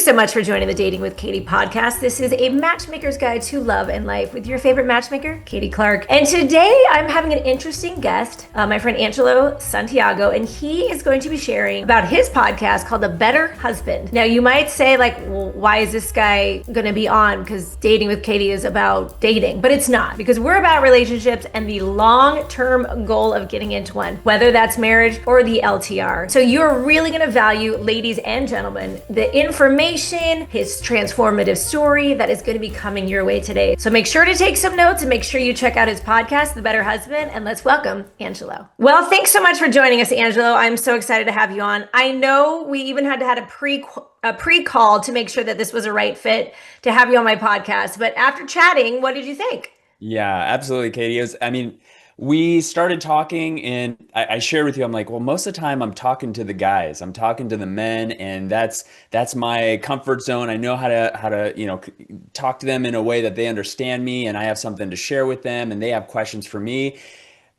Thanks so much for joining the Dating with Katy podcast. This is a matchmaker's guide to love and life with your favorite matchmaker, Katy Clark. And today I'm having an interesting guest, my friend Angelo Santiago, and he is going to be sharing about his podcast called The Better Husband. Now, you might say, like, well, why is this guy going to be on? Because Dating with Katy is about dating, but it's not, because we're about relationships and the long-term goal of getting into one, whether that's marriage or the LTR. So you're really going to value, ladies and gentlemen, the information, his transformative story that is going to be coming your way today. So make sure to take some notes and make sure you check out his podcast, The Better Husband, and let's welcome Angelo. Well, thanks so much for joining us, Angelo. I'm so excited to have you on. I know we even had to have a pre-call to make sure that this was a right fit to have you on my podcast, but after chatting, what did you think? Yeah, absolutely, Katie. We started talking, and I shared with you, I'm like, well, most of the time I'm talking to the guys, I'm talking to the men, and that's my comfort zone. I know how to talk to them in a way that they understand me, and I have something to share with them, and they have questions for me.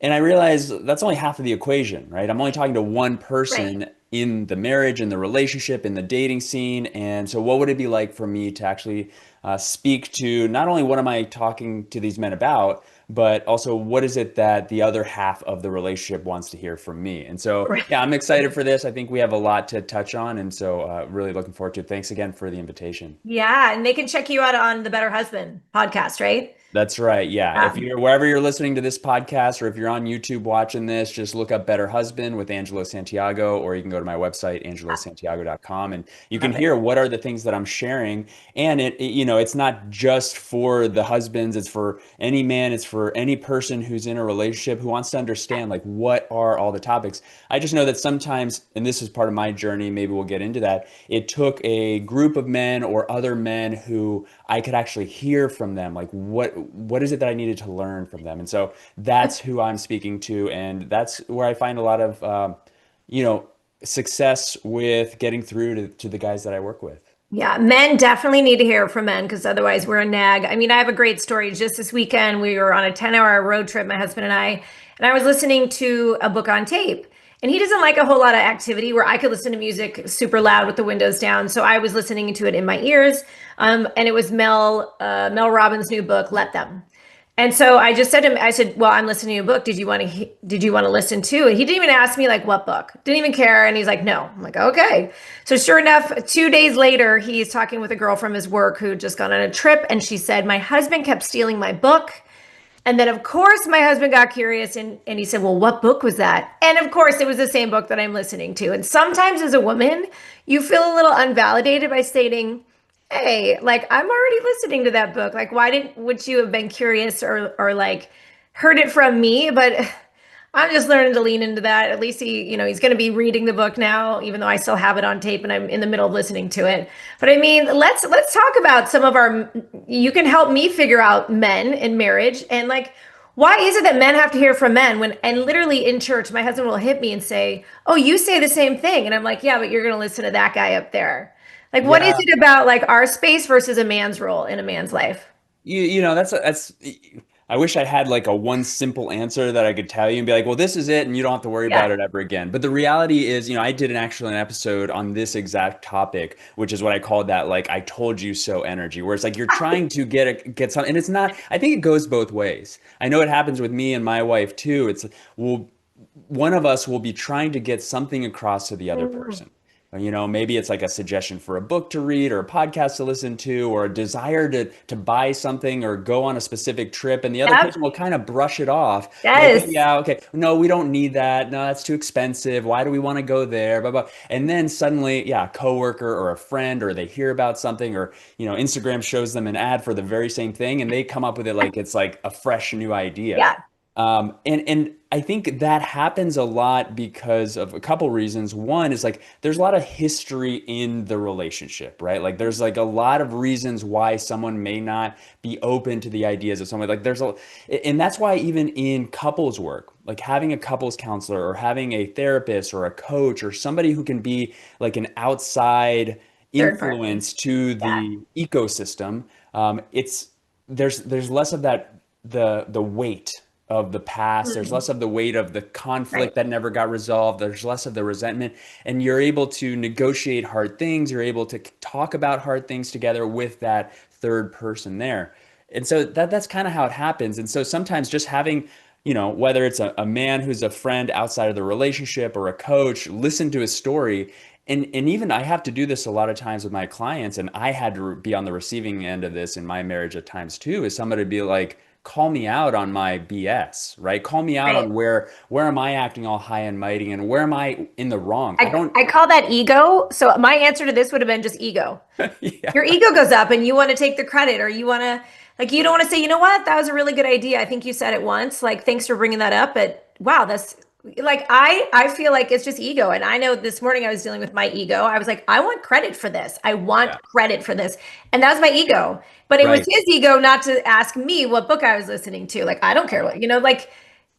And I realized that's only half of the equation, right? I'm only talking to one Right. person in the marriage, in the relationship, in the dating scene. And so, what would it be like for me to actually speak to not only what am I talking to these men about, but also what is it that the other half of the relationship wants to hear from me? And so, Right. yeah, I'm excited for this. I think we have a lot to touch on. And so, really looking forward to it. Thanks again for the invitation. Yeah, and they can check you out on the Better Husband podcast, right? That's right. Yeah. If Yeah. you're wherever you're listening to this podcast, or if you're on YouTube watching this, just look up Better Husband with Angelo Santiago, or you can go to my website, angelosantiago.com, and you can Love it. hear what are the things that I'm sharing. And it's not just for the husbands, it's for any man, it's for any person who's in a relationship who wants to understand, like, what are all the topics. I just know that sometimes, and this is part of my journey, maybe we'll get into that, it took a group of men or other men who I could actually hear from them, like what is it that I needed to learn from them, and so that's who I'm speaking to, and that's where I find a lot of you know success with getting through to the guys that I work with. Yeah, men definitely need to hear from men because otherwise we're a nag. I mean, I have a great story. Just this weekend, we were on a 10-hour road trip, my husband and I was listening to a book on tape. And he doesn't like a whole lot of activity where I could listen to music super loud with the windows down. So I was listening to it in my ears. And it was Mel Robbins' new book, Let Them. And so I just said to him, I said, well, I'm listening to a book. Did you want to listen to? And he didn't even ask me like what book, didn't even care. And he's like, no. I'm like, okay. So sure enough, 2 days later, he's talking with a girl from his work who had just gone on a trip. And she said, my husband kept stealing my book. And then, of course, my husband got curious and he said, well, what book was that? And of course, it was the same book that I'm listening to. And sometimes as a woman, you feel a little unvalidated by stating, hey, like, I'm already listening to that book. Like, would you have been curious or like heard it from me? But I'm just learning to lean into that. At least he's going to be reading the book now, even though I still have it on tape and I'm in the middle of listening to it. But I mean, let's talk about some of our. You can help me figure out men in marriage and like, why is it that men have to hear from men when and literally in church, my husband will hit me and say, "Oh, you say the same thing," and I'm like, "Yeah, but you're going to listen to that guy up there." Like, what is Yeah, it about like our space versus a man's role in a man's life? that's. I wish I had like a one simple answer that I could tell you and be like, well, this is it, and you don't have to worry Yeah. about it ever again. But the reality is, I did an episode on this exact topic, which is what I called that, like, I told you so energy, where it's like you're trying to get something, and it's not. I think it goes both ways. I know it happens with me and my wife too. It's well, one of us will be trying to get something across to the other Mhm. person. Maybe it's like a suggestion for a book to read or a podcast to listen to or a desire to buy something or go on a specific trip. And the other Yep. person will kind of brush it off. Like, oh, Yes. yeah, okay. No, we don't need that. No, that's too expensive. Why do we want to go there? Blah, blah. And then suddenly, yeah, a coworker or a friend, or they hear about something, or, Instagram shows them an ad for the very same thing, and they come up with it like it's like a fresh new idea. Yeah. And I think that happens a lot because of a couple reasons. One is like there's a lot of history in the relationship, right? Like there's like a lot of reasons why someone may not be open to the ideas of someone. Like and that's why even in couples work, like having a couples counselor or having a therapist or a coach or somebody who can be like an outside Third party. influence to Yeah. the ecosystem, it's there's less of that the weight of the past. There's Mm. less of the weight of the Right. conflict that never got resolved. There's less of the resentment, and you're able to negotiate hard things. You're able to talk about hard things together with that third person there. And so that's kind of how it happens. And so sometimes just having, whether it's a man who's a friend outside of the relationship or a coach, listen to his story. And even I have to do this a lot of times with my clients, and I had to be on the receiving end of this in my marriage at times too, is somebody to be like, call me out on my BS, right? Call me out Right. on where am I acting all high and mighty and where am I in the wrong? I don't I call that ego. So my answer to this would have been just ego. yeah, Your ego goes up and you want to take the credit, or you want to, like, you don't want to say, you know what, that was a really good idea. I think you said it once. Like, thanks for bringing that up. But wow, that's like, I feel like it's just ego. And I know this morning I was dealing with my ego. I was like, I want credit for this. I yeah, want credit for this. And that was my ego. But it was right. his ego not to ask me what book I was listening to. Like, I don't care what, like,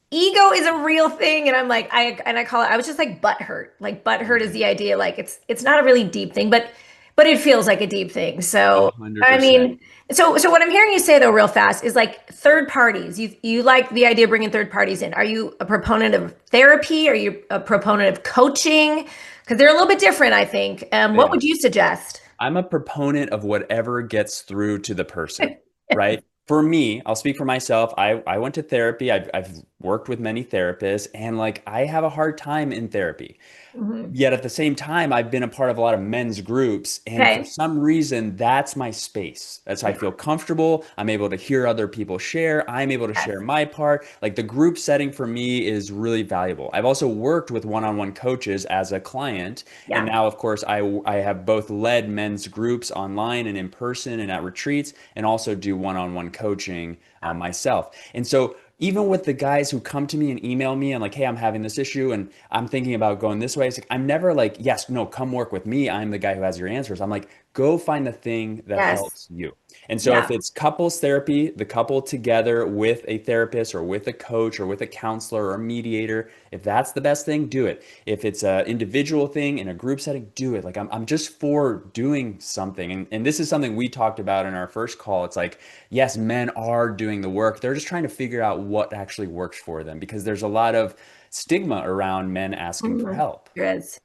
ego is a real thing. And I'm like, I call it, I was just like butt hurt. Like, butt hurt is Mhm. the idea. Like, it's not a really deep thing, but it feels like a deep thing. A So hundred I percent. mean, so what I'm hearing you say though, real fast, is like third parties. You like the idea of bringing third parties in. Are you a proponent of therapy? Are you a proponent of coaching? Because they're a little bit different, I think. They What would are. you suggest? I'm a proponent of whatever gets through to the person, right? For me, I'll speak for myself. I went to therapy. I've worked with many therapists, and like I have a hard time in therapy. Mhm. Yet at the same time, I've been a part of a lot of men's groups, and for Okay. some reason, that's my space. That's how I Yeah. feel comfortable. I'm able to hear other people share. I'm able to share Yes. my part. Like the group setting for me is really valuable. I've also worked with one-on-one coaches as a client, and Yeah. now, of course, I have both led men's groups online and in person and at retreats, and also do one-on-one coaching myself. And so even with the guys who come to me and email me and like, hey, I'm having this issue and I'm thinking about going this way. It's like, I'm never like, yes, no, come work with me. I'm the guy who has your answers. I'm like, go find the thing that Yes. helps you. And so if Yeah. it's couples therapy, the couple together with a therapist or with a coach or with a counselor or a mediator, if that's the best thing, do it. If it's an individual thing in a group setting, do it. Like I'm just for doing something. And this is something we talked about in our first call. It's like, yes, men are doing the work. They're just trying to figure out what actually works for them because there's a lot of stigma around men asking for Mhm. help. There is.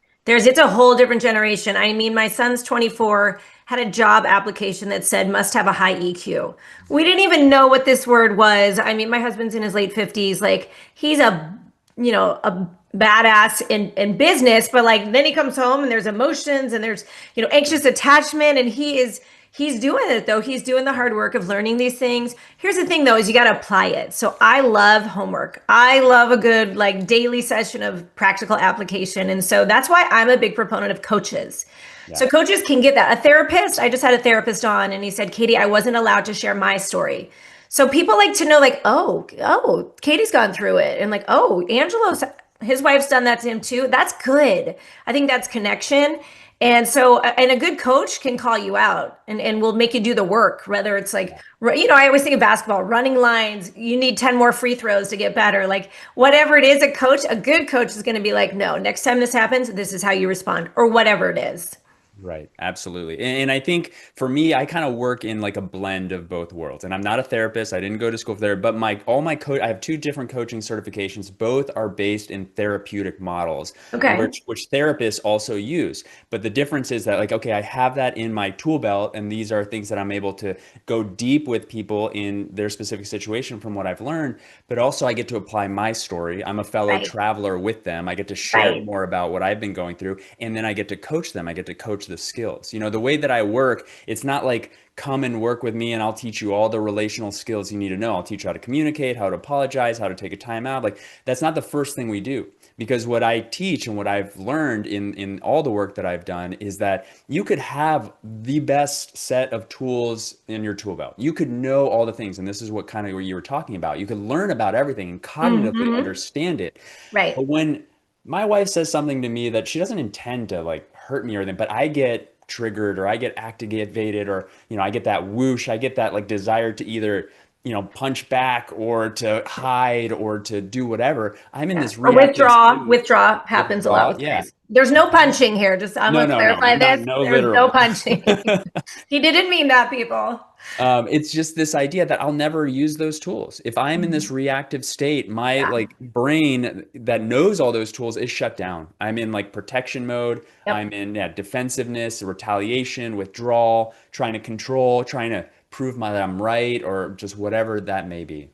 It's a whole different generation. I mean, my son's 24, had a job application that said must have a high EQ. We didn't even know what this word was. I mean, my husband's in his late 50s. Like, he's a badass in business, but like then he comes home and there's emotions and there's, anxious attachment, and he's doing it though. He's doing the hard work of learning these things. Here's the thing though, is you got to apply it. So I love homework. I love a good like daily session of practical application. And so that's why I'm a big proponent of coaches. Yeah. So coaches can get that. A therapist, I just had a therapist on and he said, Katie, I wasn't allowed to share my story. So people like to know, like, oh, Katie's gone through it. And like, oh, Angelo's, his wife's done that to him too. That's good. I think that's connection. And so, and a good coach can call you out and will make you do the work, whether it's like, I always think of basketball, running lines, you need 10 more free throws to get better. Like, whatever it is, a good coach is going to be like, no, next time this happens, this is how you respond, or whatever it is. Right, absolutely. And I think for me, I kind of work in like a blend of both worlds. And I'm not a therapist. I didn't go to school for therapy, but I have two different coaching certifications. Both are based in therapeutic models, Okay. which therapists also use. But the difference is that like, okay, I have that in my tool belt, and these are things that I'm able to go deep with people in their specific situation from what I've learned. But also I get to apply my story. I'm a fellow Right. traveler with them. I get to share Right. more about what I've been going through, and then I get to coach them. I get to coach the skills. The way that I work, it's not like come and work with me and I'll teach you all the relational skills you need to know. I'll teach you how to communicate, how to apologize, how to take a time out. Like that's not the first thing we do. Because what I teach and what I've learned in all the work that I've done is that you could have the best set of tools in your tool belt. You could know all the things, and this is what kind of what you were talking about. You could learn about everything and cognitively Hmm. understand it. Right. But when my wife says something to me that she doesn't intend to like hurt me or anything, but I get triggered or I get activated or I get that whoosh, I get that like desire to either punch back or to hide or to do whatever. I'm in Yeah. this Or reactive withdraw. state. Withdraw happens a lot Withdraw. with Yeah. guys. There's no punching here. Just I'm No, gonna no, no, clarify not this. no There's no literal. punching. He didn't mean that, people. It's just this idea that I'll never use those tools. If I'm in this Mhm. reactive state, my Yeah. like brain that knows all those tools is shut down. I'm in like protection mode. Yep. I'm in defensiveness, retaliation, withdrawal, trying to control, trying to prove that I'm right, or just whatever that may be.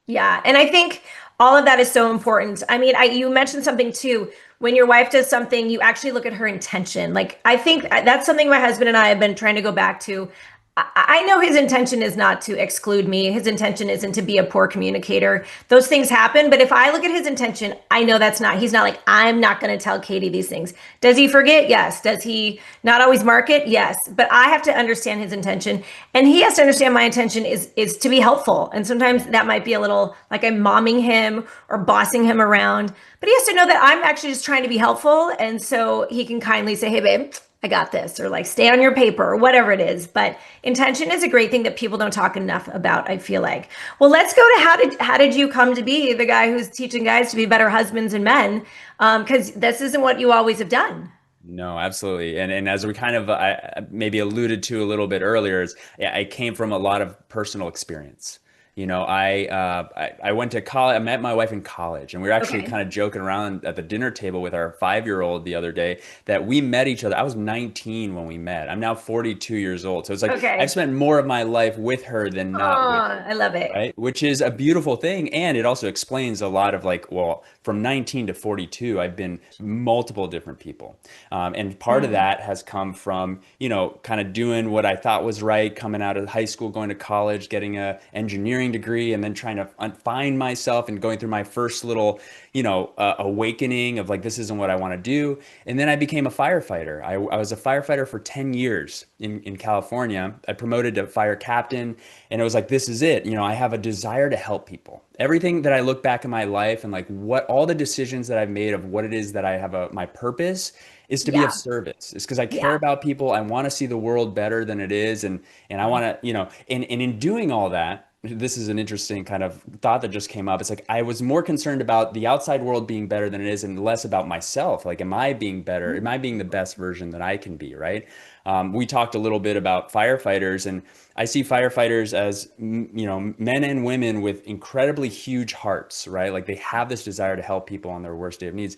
Yeah, and I think all of that is so important. I mean, you mentioned something too. When your wife does something, you actually look at her intention. Like, I think that's something my husband and I have been trying to go back to. I know his intention is not to exclude me. His intention isn't to be a poor communicator. Those things happen, but if I look at his intention, I know that's not. He's not like, I'm not going to tell Katy these things. Does he forget? Yes. Does he not always mark it? Yes. But I have to understand his intention, and he has to understand my intention is to be helpful. And sometimes that might be a little like I'm momming him or bossing him around, but he has to know that I'm actually just trying to be helpful, and so he can kindly say, "Hey, babe, I got this," or like, "Stay on your paper," or whatever it is. But intention is a great thing that people don't talk enough about, I feel like. Well, let's go to how did you come to be the guy who's teaching guys to be better husbands and men? Because this isn't what you always have done. No, absolutely. And as we kind of maybe alluded to a little bit earlier, is I came from a lot of personal experience. I went to college. I met my wife in college, and we were actually Okay. kind of joking around at the dinner table with our 5-year-old the other day that we met each other. I was 19 when we met. I'm now 42 years old. So it's like I've Okay. spent more of my life with her than not with Oh, her. I love it. Right? Which is a beautiful thing. And it also explains a lot of like, well, from 19 to 42, I've been multiple different people. And part of Mm, that has come from, kind of doing what I thought was right, coming out of high school, going to college, getting a engineering degree, and then trying to find myself and going through my first little, awakening of like, this isn't what I want to do. And then I became a firefighter. I was a firefighter for 10 years in California. I promoted to fire captain, and it was like, this is it. I have a desire to help people. Everything that I look back in my life and like what all the decisions that I've made of what it is that I have my purpose is to be of yeah. service. It's because I care Yeah. about people. I want to see the world better than it is. And I want to, and in doing all that, this is an interesting kind of thought that just came up. It's like I was more concerned about the outside world being better than it is and less about myself. Like, am I being better? Am I being the best version that I can be? Right. We talked a little bit about firefighters, and I see firefighters as, men and women with incredibly huge hearts, right? Like they have this desire to help people on their worst day of needs,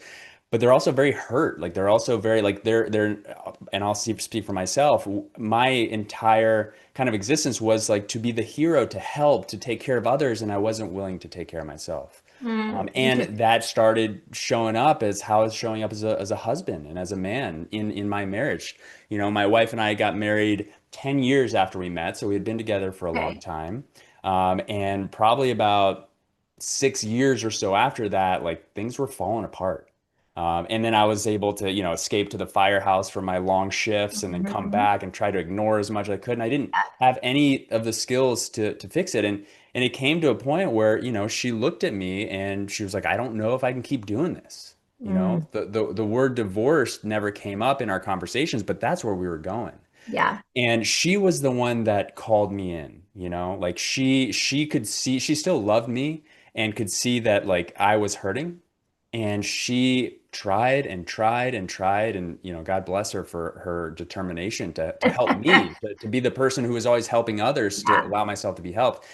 but they're also very hurt. Like they're also very like and I'll speak for myself. My entire kind of existence was like to be the hero, to help, to take care of others, and I wasn't willing to take care of myself. And Interesting. that started showing up as how it's showing up as a husband and as a man in my marriage. My wife and I got married 10 years after we met, so we had been together for a long Okay. time. And probably about 6 years or so after that, like things were falling apart. And then I was able to, escape to the firehouse for my long shifts and then come Mhm. back and try to ignore as much as I could. And I didn't have any of the skills to fix it. And it came to a point where, she looked at me and she was like, I don't know if I can keep doing this. Mm, The word divorce never came up in our conversations, but that's where we were going. yeah. And she was the one that called me in, like she could see, she still loved me and could see that like I was hurting. And she tried and tried and tried, and God bless her for her determination to help me, to be the person who was always helping others, to Yeah. allow myself to be helped.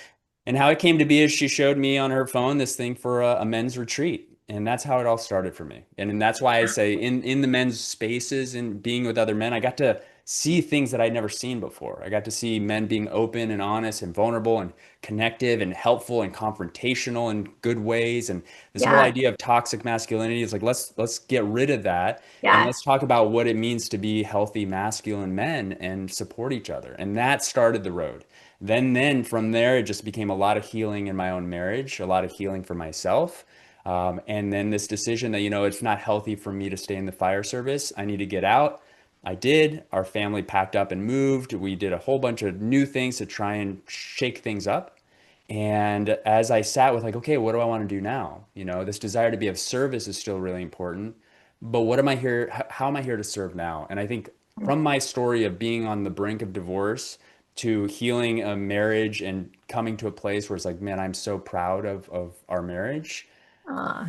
And how it came to be is she showed me on her phone this thing for a men's retreat. And that's how it all started for me. And that's why I say in the men's spaces and being with other men, I got to see things that I'd never seen before. I got to see men being open and honest and vulnerable and connective and helpful and confrontational in good ways. And this whole Yeah. idea of toxic masculinity is like, let's get rid of that and Yeah. let's talk about what it means to be healthy masculine men and support each other. And that started the road. Then from there, it just became a lot of healing in my own marriage, a lot of healing for myself. And then this decision that, it's not healthy for me to stay in the fire service. I need to get out. I did. Our family packed up and moved. We did a whole bunch of new things to try and shake things up. And as I sat with like, okay, what do I want to do now? This desire to be of service is still really important. But what am I here? How am I here to serve now? And I think from my story of being on the brink of divorce to healing a marriage and coming to a place where it's like, man, I'm so proud of our marriage. Uh,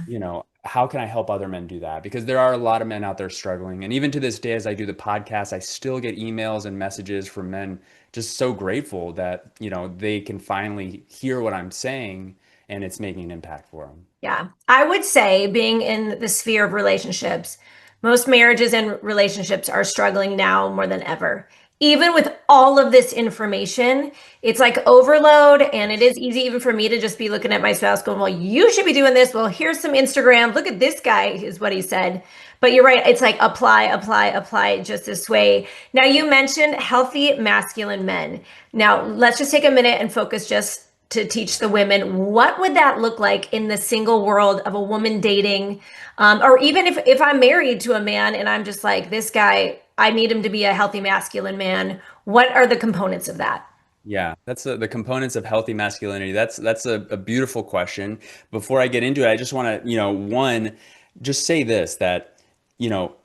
How can I help other men do that? Because there are a lot of men out there struggling. And even to this day, as I do the podcast, I still get emails and messages from men just so grateful that, they can finally hear what I'm saying and it's making an impact for them. Yeah, I would say being in the sphere of relationships, most marriages and relationships are struggling now more than ever. Even with all of this information, it's like overload, and it Yes. is easy even for me to just be looking at my spouse going, well, you should be doing this. Well, here's some Instagram. Look at this guy, is what he said. But you're right. It's like apply, apply, apply just this way. Now, you mentioned healthy masculine men. Now, let's just take a minute and focus just to teach the women what would that look like in the single world of a woman dating, or even if I'm married to a man and I'm just like, this guy, I need him to be a healthy masculine man. What are the components of that? Yeah, that's the components of healthy masculinity. That's a beautiful question. Before I get into it, I just want to, one, just say this that, you know,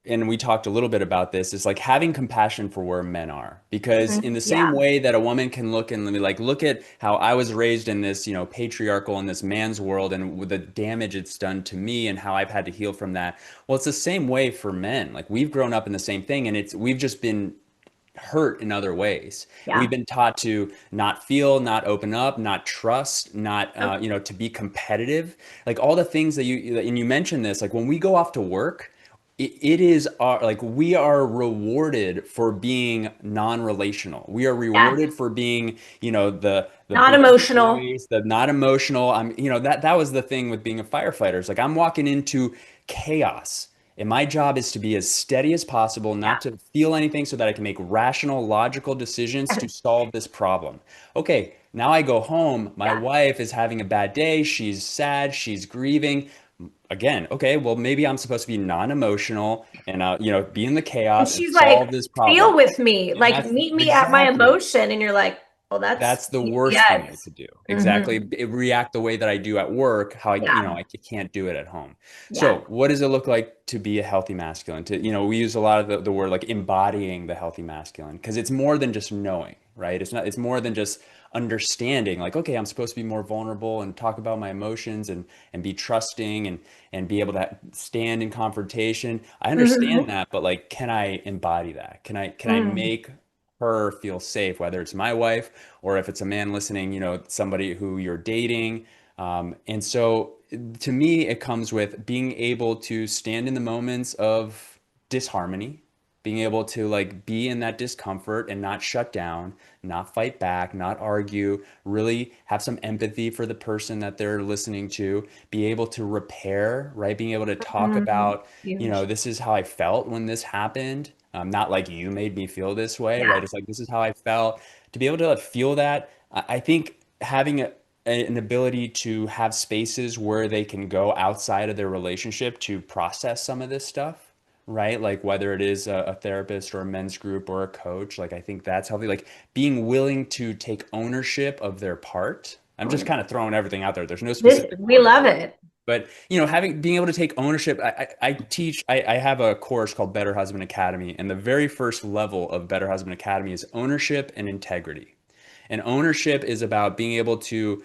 and we talked a little bit about this, is like having compassion for where men are. Because in the same Yeah. way that a woman can look and be like, look at how I was raised in this, patriarchal in this man's world and with the damage it's done to me and how I've had to heal from that. Well, it's the same way for men. Like we've grown up in the same thing and we've just been hurt in other ways. We've Yeah. been taught to not feel, not open up, not trust, not Yep. to be competitive. Like all the things and you mentioned this. Like when we go off to work, it is like we are rewarded for being non-relational. We are Yeah. rewarded for being the Not blanket emotional. voice, the not emotional. That was the thing with being a firefighter. It's like I'm walking into chaos. And my job is to be as steady as possible, not Yeah. to feel anything so that I can make rational, logical decisions to solve this problem. Okay, now I go home. My Yeah. wife is having a bad day. She's sad. She's grieving. Again, okay, well, maybe I'm supposed to be non-emotional and, be in the And chaos and she's solve like, this feel problem. with me, And like that's meet me at my exactly. emotion. And you're like, well, That's the worst thing I yes. could do. Hmm. Exactly. React the way that I do at work, how Yeah. I can't do it at home. Yeah. So what does it look like to be a healthy masculine? We use a lot of the word like embodying the healthy masculine because it's more than just knowing, right? It's more than just understanding like, okay, I'm supposed to be more vulnerable and talk about my emotions and be trusting and be able to stand in confrontation. I understand Hmm. that, but like, can I embody that? Can I Mm. make her feel safe, whether it's my wife or if it's a man listening, somebody who you're dating. And so to me, it comes with being able to stand in the moments of disharmony, being able to like be in that discomfort and not shut down, not fight back, not argue, really have some empathy for the person that they're listening to, be able to repair, right? Being able to talk Mhm. about, Huge. this is how I felt when this happened. Not like you made me feel this way, right? Yeah. It's like this is how I felt. To be able to like, feel that, I think having an ability to have spaces where they can go outside of their relationship to process some of this stuff, right? Like whether it is a therapist or a men's group or a coach, like I think that's healthy. Like being willing to take ownership of their part. I'm just kind of throwing everything out there. There's no specific We word. love it. But being able to take ownership. I teach. I have a course called Better Husband Academy, and the very first level of Better Husband Academy is ownership and integrity. And ownership is about being able to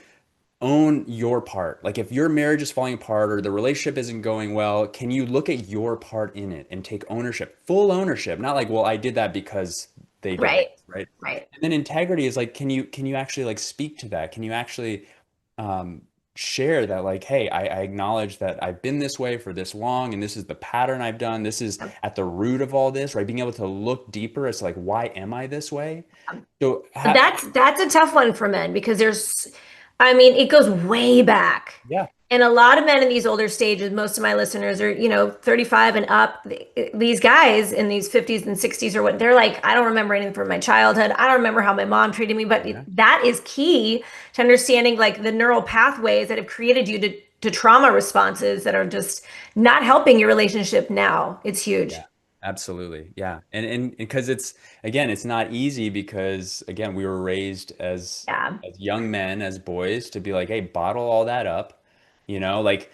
own your part. Like if your marriage is falling apart or the relationship isn't going well, can you look at your part in it and take ownership, full ownership? Not like, well, I did that because they did Right. this, right? Right. And then integrity is like, can you actually like speak to that? Can you actually um, share that like, hey, I acknowledge that I've been this way for this long and this is the pattern I've done. This is at the root of all this, right? Being able to look deeper as to like, why am I this way? So That's a tough one for men because I mean, it goes way back. yeah, And a lot of men in these older stages, most of my listeners are, 35 and up. These guys in these 50s and 60s or what, they're like, I don't remember anything from my childhood. I don't remember how my mom treated me. But yeah. that is key to understanding like the neural pathways that have created you to trauma responses that are just not helping your relationship now. It's huge. Yeah, absolutely. Yeah. And because it's not easy because again, we were raised as Yeah. young men, as boys to be like, hey, bottle all that up. You know, like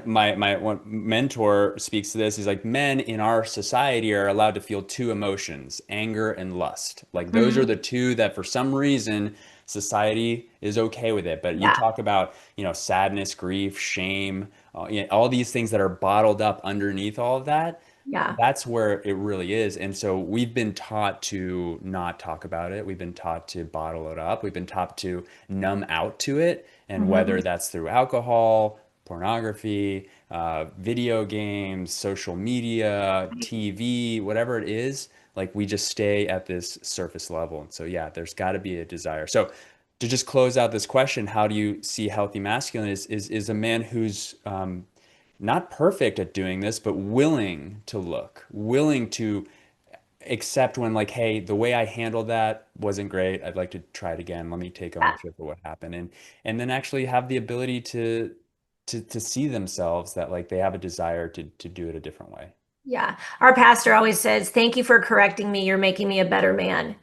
my one mentor speaks to this. He's like, men in our society are allowed to feel two emotions, anger and lust. Like those are Mhm. the two that for some reason society is okay with it. But you Yeah. talk about, sadness, grief, shame, all these things that are bottled up underneath all of that. Yeah. That's where it really is. And so we've been taught to not talk about it. We've been taught to bottle it up. We've been taught to numb out to it. And whether Mhm. that's through alcohol, pornography, video games, social media, TV, whatever it is, like we just stay at this surface level. And so, yeah, there's got to be a desire. So, to just close out this question, how do you see healthy masculine is a man who's not perfect at doing this, but willing to look, willing to accept when like, hey, the way I handled that wasn't great. I'd like to try it again. Let me take Yeah. ownership of what happened, and then actually have the ability to see themselves that like they have a desire to do it a different way. Yeah. Our pastor always says, "Thank you for correcting me. You're making me a better man."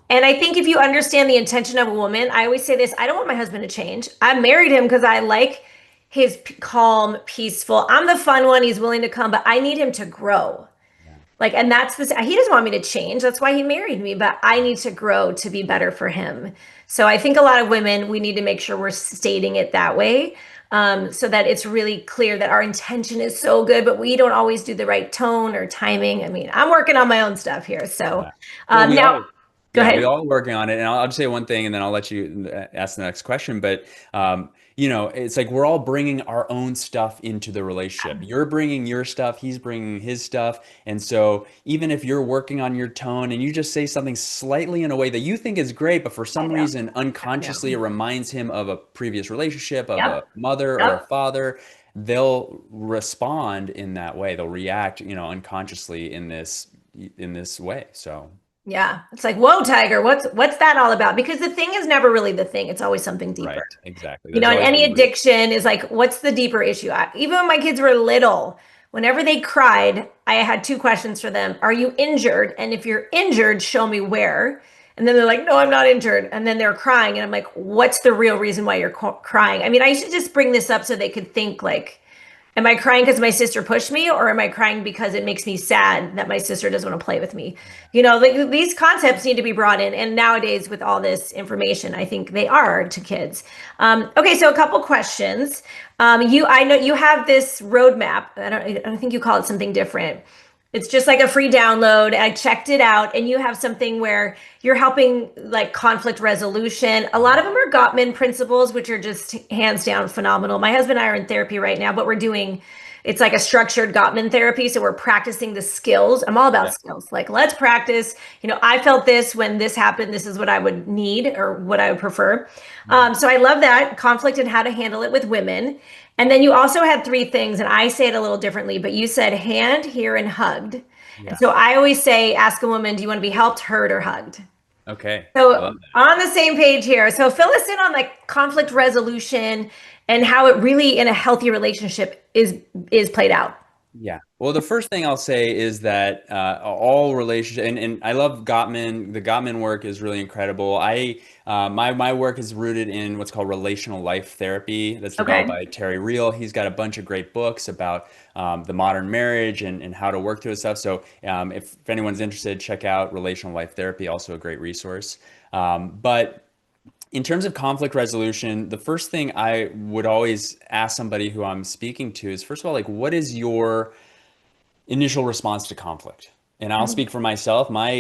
And I think if you understand the intention of a woman, I always say this, I don't want my husband to change. I married him because I like his calm, peaceful. I'm the fun one. He's willing to come, but I need him to grow. Yeah. Like, and that's this, he doesn't want me to change. That's why he married me, but I need to grow to be better for him. So I think a lot of women, we need to make sure we're stating it that way, so that it's really clear that our intention is so good, but we don't always do the right tone or timing. I mean, I'm working on my own stuff here. So Yeah. Well, we now, all, go yeah, we ahead. all working on it. And I'll just say one thing and then I'll let you ask the next question. But, it's like we're all bringing our own stuff into the relationship. You're bringing your stuff, he's bringing his stuff. And so even if you're working on your tone and you just say something slightly in a way that you think is great, but for I some know. reason I unconsciously know. it reminds him of a previous relationship, of a Yep. mother or a Yep. father, they'll respond in that way. They'll react, unconsciously in this way. So. Yeah. It's like, whoa, Tiger, what's that all about? Because the thing is never really the thing. It's always something deeper. Right, exactly. You There's know, and always a any root. addiction is like, what's the deeper issue? Even when my kids were little, whenever they cried, I had two questions for them. Are you injured? And if you're injured, show me where. And then they're like, no, I'm not injured. And then they're crying. And I'm like, what's the real reason why you're crying? I mean, I used to just bring this up so they could think like, am I crying because my sister pushed me, or am I crying because it makes me sad that my sister doesn't want to play with me? You know, like these concepts need to be brought in. And nowadays, with all this information, I think they are to kids. Okay, so a couple questions. I know you have this roadmap. I don't think you call it something different. It's just like a free download. I checked it out, and you have something where you're helping like conflict resolution. A lot of them are Gottman principles, which are just hands down phenomenal. My husband and I are in therapy right now, but we're doing it's like a structured Gottman therapy. So we're practicing the skills. I'm all about Yeah. skills. Like, let's practice. You know, I felt this when this happened. This is what I would need or what I would prefer. So I love that conflict and how to handle it with women. And then you also had three things, and I say it a little differently, but you said hand, hear, and hugged. And Yeah. so I always say, ask a woman, do you want to be helped, heard, or hugged? Okay. I love So that. on the same page here. So fill us in on like conflict resolution and how it really in a healthy relationship is played out. Yeah. Well, the first thing I'll say is that all relationships, and I love Gottman. The Gottman work is really incredible. My work is rooted in what's called relational life therapy that's developed Okay. by Terry Real. He's got a bunch of great books about the modern marriage and how to work through this stuff. So if anyone's interested, check out Relational Life Therapy, also a great resource. But in terms of conflict resolution, the first thing I would always ask somebody who I'm speaking to is, first of all, like, what is your initial response to conflict? And I'll speak for myself. My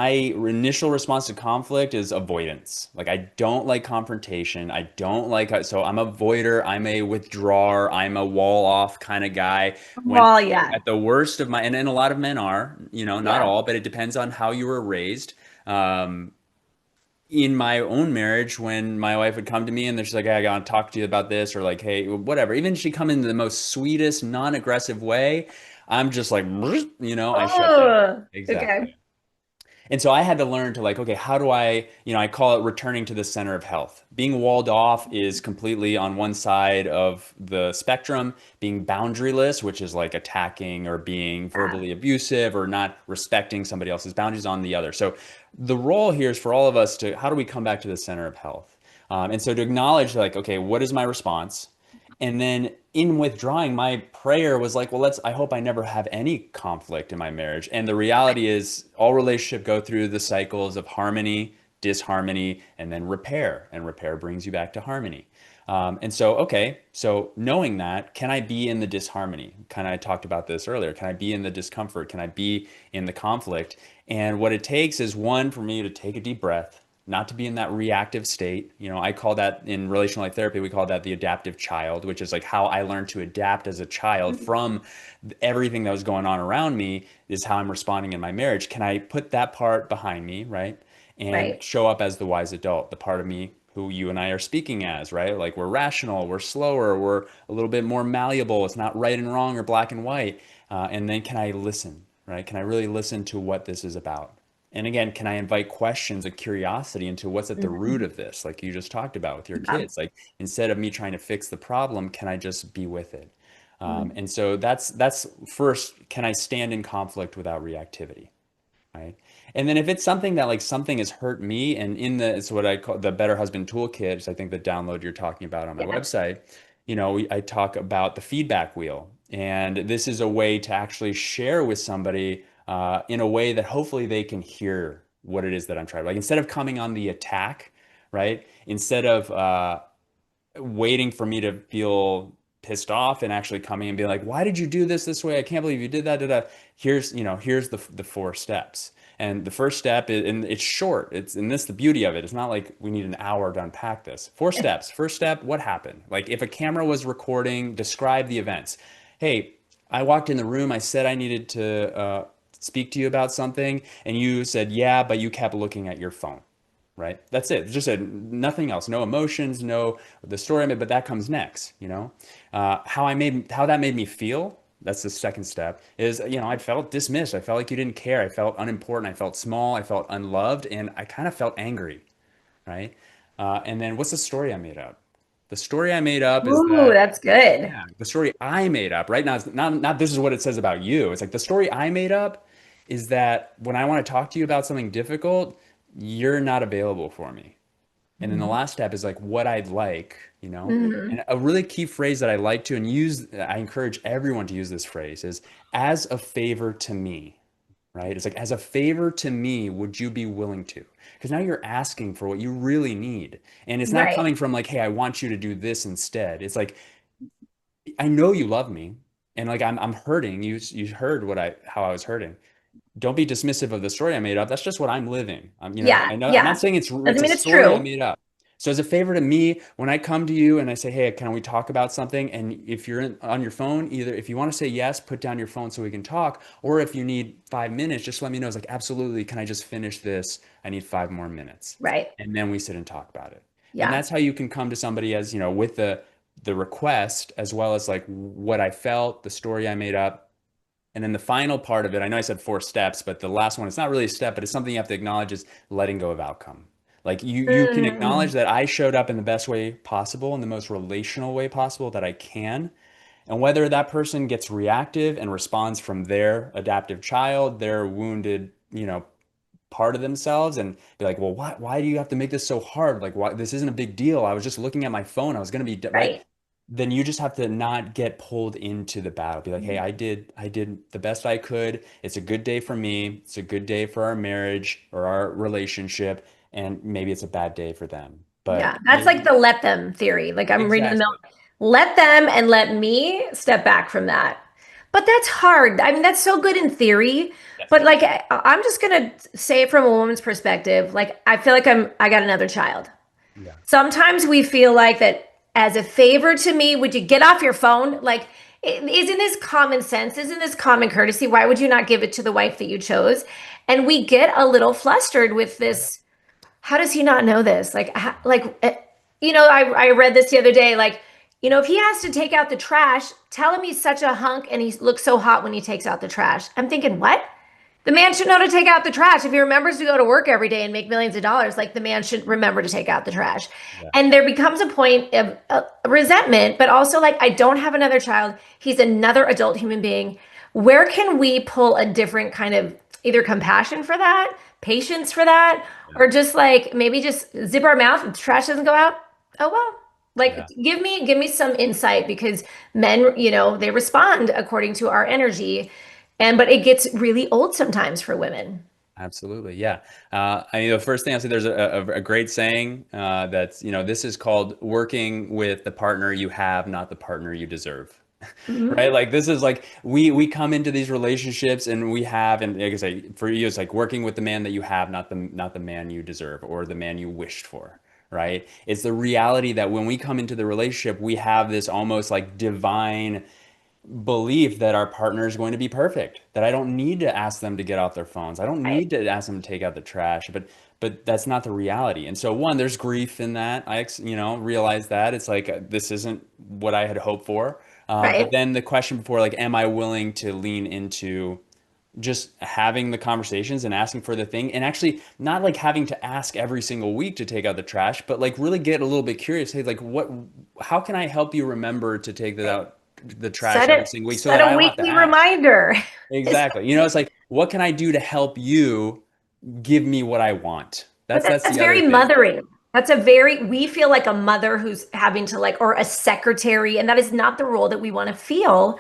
initial response to conflict is avoidance. Like I don't like confrontation. I don't like so I'm a avoider. I'm a withdrawer. I'm a wall off kind of guy. When Well, yeah. at the worst of my and a lot of men are, not Yeah. all, but it depends on how you were raised. Um, in my own marriage, when my wife would come to me and she's like, hey, I gotta talk to you about this, or like, hey, whatever. Even if she come in the most sweetest, non-aggressive way, I'm just like, I shut down. Oh, Exactly. okay. And so I had to learn to like, okay, how do I call it returning to the center of health. Being walled off is completely on one side of the spectrum. Being boundaryless, which is like attacking or being Yeah. verbally abusive or not respecting somebody else's boundaries on the other. So the role here is for all of us to, how do we come back to the center of health? And so to acknowledge like, okay, what is my response? And then in withdrawing, my prayer was like, well, I hope I never have any conflict in my marriage. And the reality is, all relationships go through the cycles of harmony, disharmony, and then repair. And repair brings you back to harmony. And so, okay, so knowing that, can I be in the disharmony? Kind of, I talked about this earlier. Can I be in the discomfort? Can I be in the conflict? And what it takes is one, for me to take a deep breath, not to be in that reactive state. You know, I call that in relational life therapy, we call that the adaptive child, which is like how I learned to adapt as a child from everything that was going on around me is how I'm responding in my marriage. Can I put that part behind me, right? And Right. show up as the wise adult, the part of me who you and I are speaking as, right? Like we're rational, we're slower, we're a little bit more malleable. It's not right and wrong or black and white. And then can I listen, right? Can I really listen to what this is about? And again, can I invite questions of curiosity into what's at the root Mhm. of this, like you just talked about with your Yeah. kids? Like instead of me trying to fix the problem, can I just be with it? Mhm. And so that's first, can I stand in conflict without reactivity? Right. And then if it's something that like something has hurt me and in the it's what I call the Better Husband Toolkit, which I think the download you're talking about on my Yeah. website, I talk about the feedback wheel. And this is a way to actually share with somebody in a way that hopefully they can hear what it is that I'm trying. Like instead of coming on the attack, right? Instead of waiting for me to feel pissed off and actually coming and being like, why did you do this way? I can't believe you did that. Da, da. Here's the four steps. And the first step is, and it's short. And this the beauty of it. It's not like we need an hour to unpack this. Four steps. First step, what happened? Like if a camera was recording, describe the events. Hey, I walked in the room. I said I needed to speak to you about something, and you said yeah, but you kept looking at your phone, right? That's it. It's just nothing else. No emotions, no the story, but that comes next. How that made me feel. That's the second step. Is I felt dismissed. I felt like you didn't care. I felt unimportant. I felt small. I felt unloved, and I kind of felt angry, right? And then what's the story I made up? The story I made up is Ooh, that that's good. yeah, the story I made up, right? Now, it's not this is what it says about you. It's like the story I made up is that when I want to talk to you about something difficult, you're not available for me. And then the Mhm. last step is like what I'd like, you know? Mhm. And a really key phrase that I like to and use, I encourage everyone to use this phrase is as a favor to me, right? It's like as a favor to me, would you be willing to? Because now you're asking for what you really need. And it's not Right. coming from like, hey, I want you to do this instead. It's like, I know you love me and like I'm hurting. You heard how I was hurting. Don't be dismissive of the story I made up. That's just what I'm living. Yeah. I know I'm not Yeah. saying Doesn't it's a mean it's story I true. made up. So as a favor to me, when I come to you and I say, "Hey, can we talk about something?" and if you're on your phone, either if you want to say yes, put down your phone so we can talk, or if you need 5 minutes, just let me know. It's like, absolutely, can I just finish this? I need 5 more minutes, Right. and then we sit and talk about it. And Yeah. that's how you can come to somebody as with the request as well as like what I felt, the story I made up, and then the final part of it, I know I said four steps, but the last one, it's not really a step, but it's something you have to acknowledge is letting go of outcome. Like you can acknowledge Mm. that I showed up in the best way possible, in the most relational way possible that I can. And whether that person gets reactive and responds from their adaptive child, their wounded, part of themselves and be like, well, why do you have to make this so hard? Like, why this isn't a big deal. I was just looking at my phone. I was going to be right. Right. Then you just have to not get pulled into the battle. Be like, hey, I did the best I could. It's a good day for me. It's a good day for our marriage or our relationship. And maybe it's a bad day for them. Yeah. But That's like the let them theory. Like I'm reading the middle. exactly. Let them and let me step back from that. But that's hard. I mean, that's so good in theory. Yes. But like I'm just gonna say it from a woman's perspective. Like I feel like I got another child. Yeah. Sometimes we feel like that as a favor to me, would you get off your phone? Like, isn't this common sense? Isn't this common courtesy? Why would you not give it to the wife that you chose? And we get a little flustered with Yep. this. How does he not know this? I read this the other day. Like, if he has to take out the trash, tell him he's such a hunk and he looks so hot when he takes out the trash. I'm thinking, what? The man should know to take out the trash. If he remembers to go to work every day and make millions of dollars, like the man should remember to take out the trash. Yeah. And there becomes a point of resentment, but also like, I don't have another child. He's another adult human being. Where can we pull a different kind of either compassion for that, patience for that, Yeah. or just like maybe just zip our mouth and the trash doesn't go out? Oh, well. Like Yeah. give me some insight because men, they respond according to our energy. But it gets really old sometimes for women. Absolutely, yeah. I mean, the first thing I'll say, there's a great saying that's, this is called working with the partner you have, not the partner you deserve. Mhm. Right? Like this is like we come into these relationships and we have, and like I say, for you, it's like working with the man that you have, not the man you deserve or the man you wished for. Right? It's the reality that when we come into the relationship, we have this almost like divine belief that our partner is going to be perfect, that I don't need to ask them to get off their phones. I don't Right. need to ask them to take out the trash, but that's not the reality. And so one, there's grief in that. Realize that it's like this isn't what I had hoped for. But Right. then the question before, like, am I willing to lean into just having the conversations and asking for the thing, and actually not like having to ask every single week to take out the trash, but like really get a little bit curious. Hey, like how can I help you remember to take that Right. out the trash Set every a single week so set that a I don't have to weekly ask? reminder. Exactly. It's like, what can I do to help you give me what I want? But That's that's the other very thing. mothering. We feel like a mother who's having to like, or a secretary, and that is not the role that we want to feel.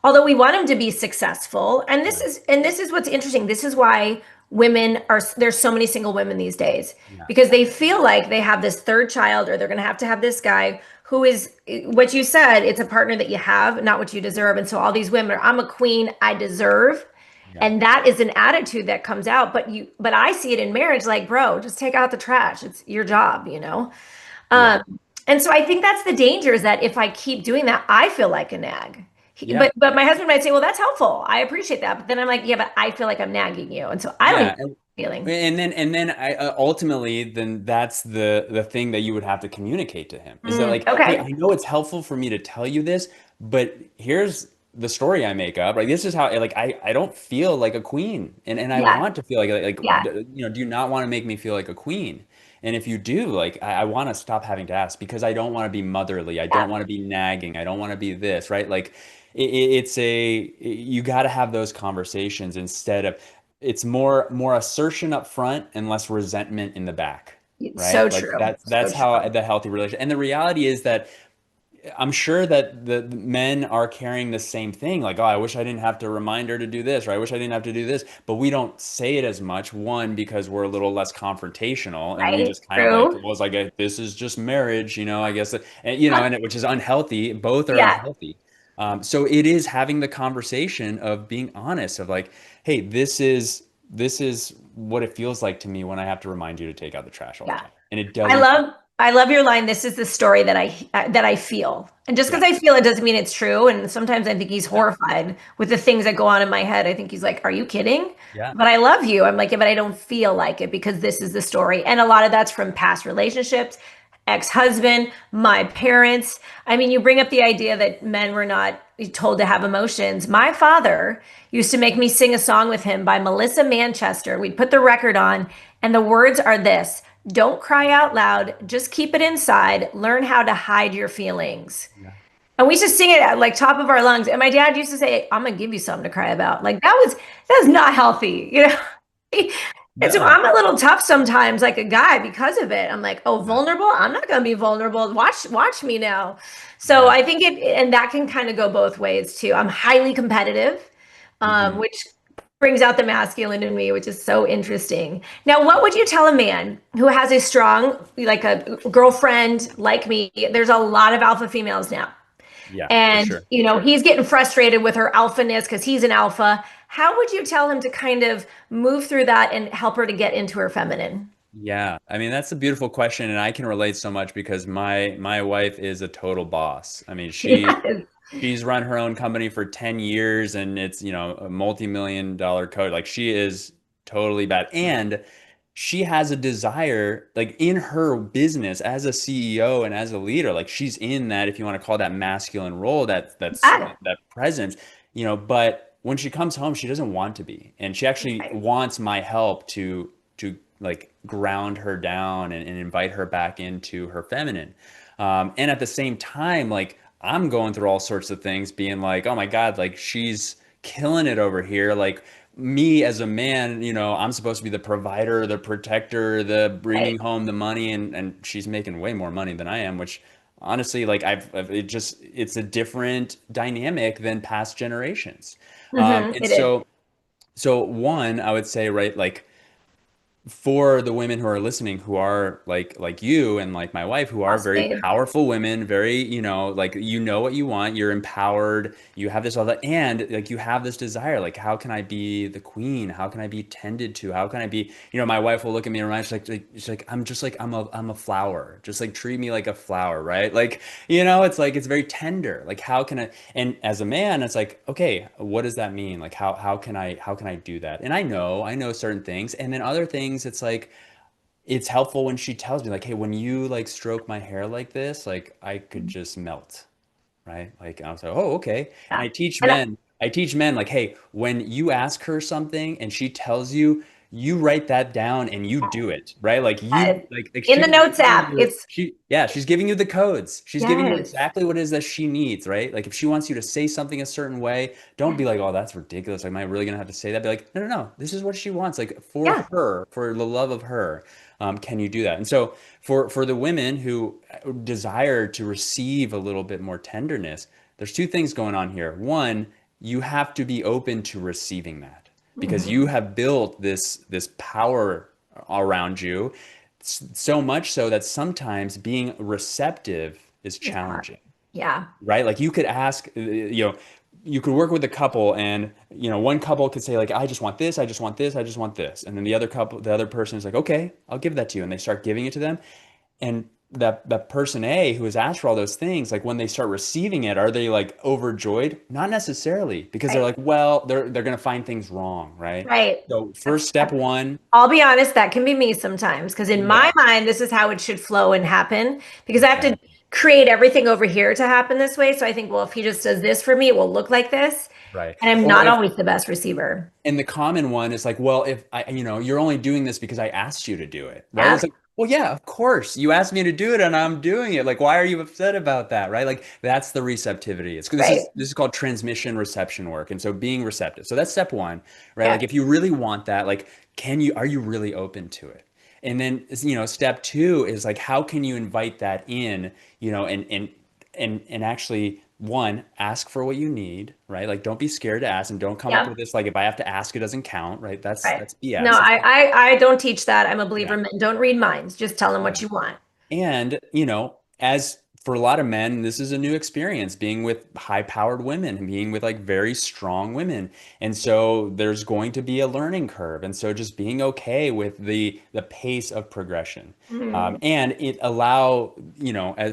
Although we want them to be successful. Yeah. And this is what's interesting. This is why there's so many single women these days Yeah. because they feel like they have this third child or they're going to have this guy who is what you said, it's a partner that you have, not what you deserve. And so all these women are, I'm a queen, I deserve. Yeah. And that is an attitude that comes out, but I see it in marriage like, bro, just take out the trash. It's your job. Yeah. And so I think that's the danger is that if I keep doing that, I feel like a nag. Yeah. But my husband might say, well, that's helpful. I appreciate that. But then I'm like, yeah, but I feel like I'm nagging you. And so I don't even Yeah. know the feeling. And then I ultimately then that's the thing that you would have to communicate to him is that like, hey, I Okay. know it's helpful for me to tell you this, but here's the story I make up. Like this is how like I don't feel like a queen, and I Yeah. want to feel like Yeah. do you not want to make me feel like a queen? And if you do, like I want to stop having to ask because I don't want to be motherly. I don't Yeah. want to be nagging. I don't want to be this, right? Like you got to have those conversations instead of it's more assertion up front and less resentment in the back, It's so right? Like true. that's So how true. the healthy relation. And the reality is that I'm sure that the men are carrying the same thing. Like, oh, I wish I didn't have to remind her to do this, or I wish I didn't have to do this. But we don't say it as much. One, because we're a little less confrontational, and we Right? just kind of like, True. well, it's like this is just marriage, I guess, and which is unhealthy. Both are Yeah. unhealthy. So it is having the conversation of being honest, of like, hey, this is what it feels like to me when I have to remind you to take out the trash all the Yeah. time, and it I doesn't feel. love I love your line. This is the story that I feel. And just because Yeah, I feel it doesn't mean it's true. And sometimes I think he's yeah, horrified with the things that go on in my head. I think he's like, "Are you kidding?" yeah, But I love you. I'm like, "Yeah, but I don't feel like it because this is the story." And a lot of that's from past relationships, ex-husband, my parents. I mean, you bring up the idea that men were not told to have emotions. My father used to make me sing a song with him by Melissa Manchester. We'd put the record on, and the words are this: don't cry out loud, just keep it inside. Learn how to hide your feelings. yeah, And we used to sing it at like top of our lungs. And my dad used to say, I'm gonna give you something to cry about. Like that was not healthy. And so no, I'm a little tough sometimes, like a guy, because of it. I'm like, oh, yeah, vulnerable? I'm not gonna be vulnerable. Watch me now. So yeah. I think and that can kind of go both ways too. I'm highly competitive, Hmm. which brings out the masculine in me, which is so interesting. Now, what would you tell a man who has a strong, like a girlfriend like me? There's a lot of alpha females now. Yeah, for And, sure. he's getting frustrated with her alphaness because he's an alpha. How would you tell him to kind of move through that and help her to get into her feminine? Yeah, I mean that's a beautiful question, and I can relate so much because my wife is a total boss. I mean, Yes. she's run her own company for 10 years, and it's, a multi-million dollar code. Like she is totally bad, and she has a desire, like in her business as a CEO and as a leader, like she's in that, if you want to call that masculine role, Ah, that presence, but when she comes home, she doesn't want to be, and she actually right. wants my help to like ground her down and invite her back into her feminine. And at the same time, like I'm going through all sorts of things, being like, oh my God, like she's killing it over here. Like me as a man, I'm supposed to be the provider, the protector, the bringing Right. home the money, and she's making way more money than I am, which honestly, like it's a different dynamic than past generations. And It is. so one, I would say, right, like for the women who are listening who are like you and like my wife who are Boss very babe. powerful women, very, like you know what you want, you're empowered, you have this all that, and like you have this desire, like how can I be the queen, how can I be tended to, how can I be, my wife will look at me and she's like I'm just like I'm a flower, just like treat me like a flower, right? Like, it's like it's very tender, like how can I, and as a man it's like, okay, what does that mean, like how can I do that? And I know certain things, and then other things it's like it's helpful when she tells me like, hey, when you like stroke my hair like this, like I could just melt, right? Like I was like, oh, okay. And Yeah. And I teach men like, hey, when you ask her something and she tells you, you write that down and you do it, right? Like uh, in the she's notes giving app, you it's yeah, she's giving you the codes. She's giving you yes. exactly what it is that she needs, right? Like if she wants you to say something a certain way, don't be like, oh, that's ridiculous. Like, am I really gonna have to say that? Be like, no, no, no. This is what she wants. Like for Yeah. her, for the love of her, can you do that? And so for the women who desire to receive a little bit more tenderness, there's two things going on here. One, you have to be open to receiving that because you Mhm. have built this power around you, so much so that sometimes being receptive is It's hard. challenging, Yeah. right? Like you could ask, you could work with a couple and, one couple could say like, I just want this, I just want this, I just want this. And then the other person is like, okay, I'll give that to you. And they start giving it to them. And that person A who has asked for all those things, like when they start receiving it, are they like overjoyed? Not necessarily, because they're Right. like, well, they're gonna find things wrong, right? Right. So first step one, I'll be honest, that can be me sometimes because in my yeah, mind, this is how it should flow and happen because I have to exactly, create everything over here to happen this way. So I think, well, if he just does this for me, it will look like this. right. And I'm Or not if always the best receiver. And the common one is like, well, if you're only doing this because I asked you to do it, right? Yeah. It's like, well, yeah, of course, you asked me to do it and I'm doing it. Like, why are you upset about that, right? Like, that's the receptivity. It's this Right. is this is called transmission reception work, and so being receptive. So that's step one, right? Yeah. Like, if you really want that, like, are you really open to it? And then, step two is like, how can you invite that in, and actually one, ask for what you need, right? Like don't be scared to ask and don't come up Yeah. with this like if I have to ask it doesn't count, right? That's Right. that's No, BS. It's like, I don't teach that. I'm a believer. yeah. Men don't read minds. Just tell them what Yeah. you want. And, as for a lot of men, this is a new experience being with high-powered women and being with like very strong women. And so there's going to be a learning curve. And so just being okay with the pace of progression. Mhm. And it allow,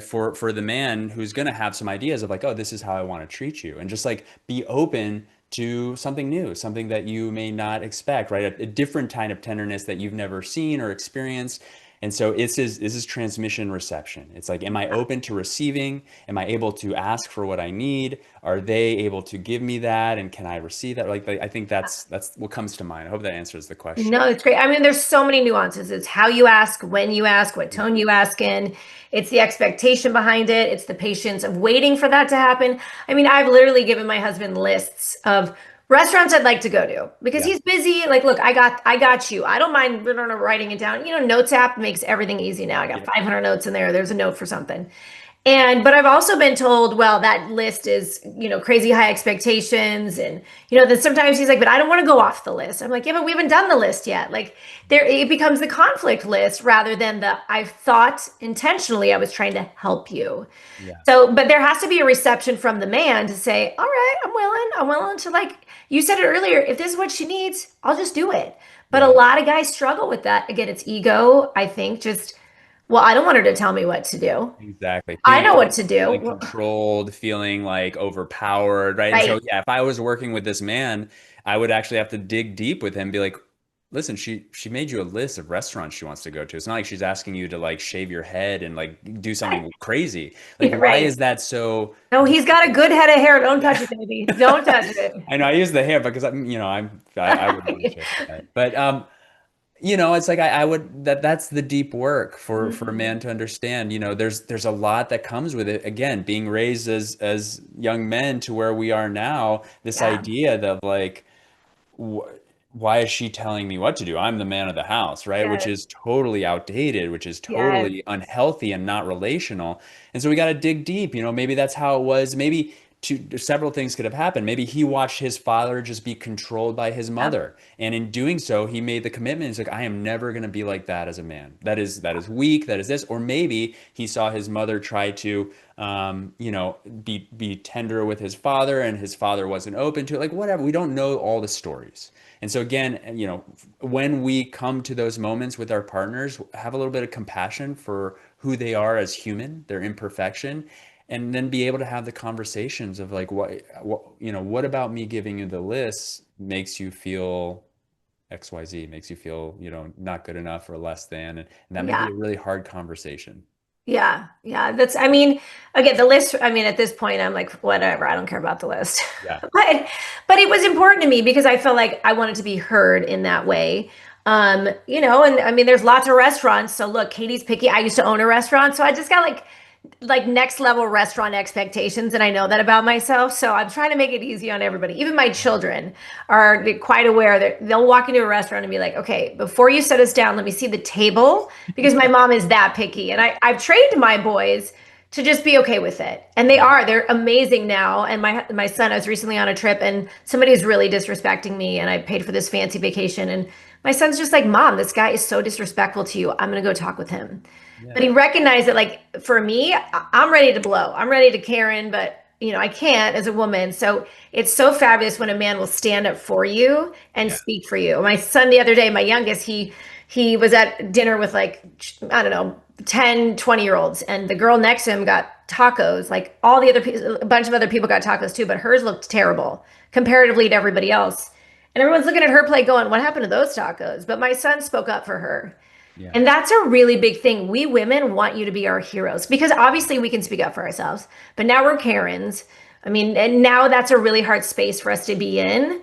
for the man who's going to have some ideas of like, oh, this is how I want to treat you. And just like be open to something new, something that you may not expect, right? A different kind of tenderness that you've never seen or experienced. And so this is transmission reception. It's like, am I open to receiving? Am I able to ask for what I need? Are they able to give me that? And can I receive that? Like, I think that's what comes to mind. I hope that answers the question. No, it's great. I mean, there's so many nuances. It's how you ask, when you ask, what Yeah. tone you ask in. It's the expectation behind it. It's the patience of waiting for that to happen. I mean, I've literally given my husband lists of restaurants I'd like to go to because Yeah. he's busy. Like, look, I got you. I don't mind writing it down. Notes app makes everything easy now. I got Yeah. 500 notes in there. There's a note for something. But I've also been told, well, that list is, crazy high expectations. And, then sometimes he's like, but I don't want to go off the list. I'm like, yeah, but we haven't done the list yet. Like it becomes the conflict list rather than I thought intentionally I was trying to help you. Yeah. So, but there has to be a reception from the man to say, all right, I'm willing to like, you said it earlier, if this is what she needs, I'll just do it. But a Yeah. lot of guys struggle with that. Again, it's ego, I think, just, well, I don't want her to tell me what to do. Exactly. I know what to Feeling do. controlled, feeling like overpowered, right? And Right. so, yeah, if I was working with this man, I would actually have to dig deep with him, be like, listen, she made you a list of restaurants she wants to go to. It's not like she's asking you to like shave your head and like do something crazy. Like, why Right. is that so No, he's got a difficult? good head of hair. Don't touch Yeah. it, baby. Don't touch it. I know I use the hair because I wouldn't want to shave my head. But it's like I would that's the deep work for a man Mhm. to understand. There's a lot that comes with it. Again, being raised as young men to where we are now, this Yeah. idea that like wh- why is she telling me what to do? I'm the man of the house, right? Which Yes. is totally outdated, which is Yes. totally unhealthy and not relational. And so we got to dig deep. Maybe that's how it was. Maybe several things could have happened. Maybe he watched his father just be controlled by his Yep. mother, and in doing so, he made the commitment. He's like, I am never going to be like that as a man. That is weak. That is this. Or maybe he saw his mother try to, be tender with his father, and his father wasn't open to it. Like whatever. We don't know all the stories. And so again, when we come to those moments with our partners, have a little bit of compassion for who they are as human, their imperfection, and then be able to have the conversations of like, what about me giving you the list makes you feel XYZ, makes you feel, not good enough or less than, and that may be Yeah. a really hard conversation. Yeah. Yeah. I mean, again, the list, I mean, at this point, I'm like, whatever, I don't care about the list. Yeah, But it was important to me because I felt like I wanted to be heard in that way. And I mean, there's lots of restaurants. So look, Katie's picky. I used to own a restaurant. So I just got like next level restaurant expectations, and I know that about myself, so I'm trying to make it easy on everybody. Even my children are quite aware that they'll walk into a restaurant and be like, okay, before you set us down, let me see the table, because my mom is that picky, and I've trained my boys to just be okay with it, and they're amazing now. And my son, I was recently on a trip and somebody was really disrespecting me, and I paid for this fancy vacation, and my son's just like, mom, this guy is so disrespectful to you, I'm gonna go talk with him. But yeah, he recognized that, like, for me, I'm ready to blow. I'm ready to Karen, but I can't as a woman. So it's so fabulous when a man will stand up for you and yeah, speak for you. My son the other day, my youngest, he was at dinner with, like, I don't know, 10, 20-year-olds, and the girl next to him got tacos. Like, all the other a bunch of other people got tacos too, but hers looked terrible comparatively to everybody else. And everyone's looking at her plate going, what happened to those tacos? But my son spoke up for her. yeah, And that's a really big thing. We women want you to be our heroes because obviously we can speak up for ourselves, but now we're Karens. I mean, and now that's a really hard space for us to be in.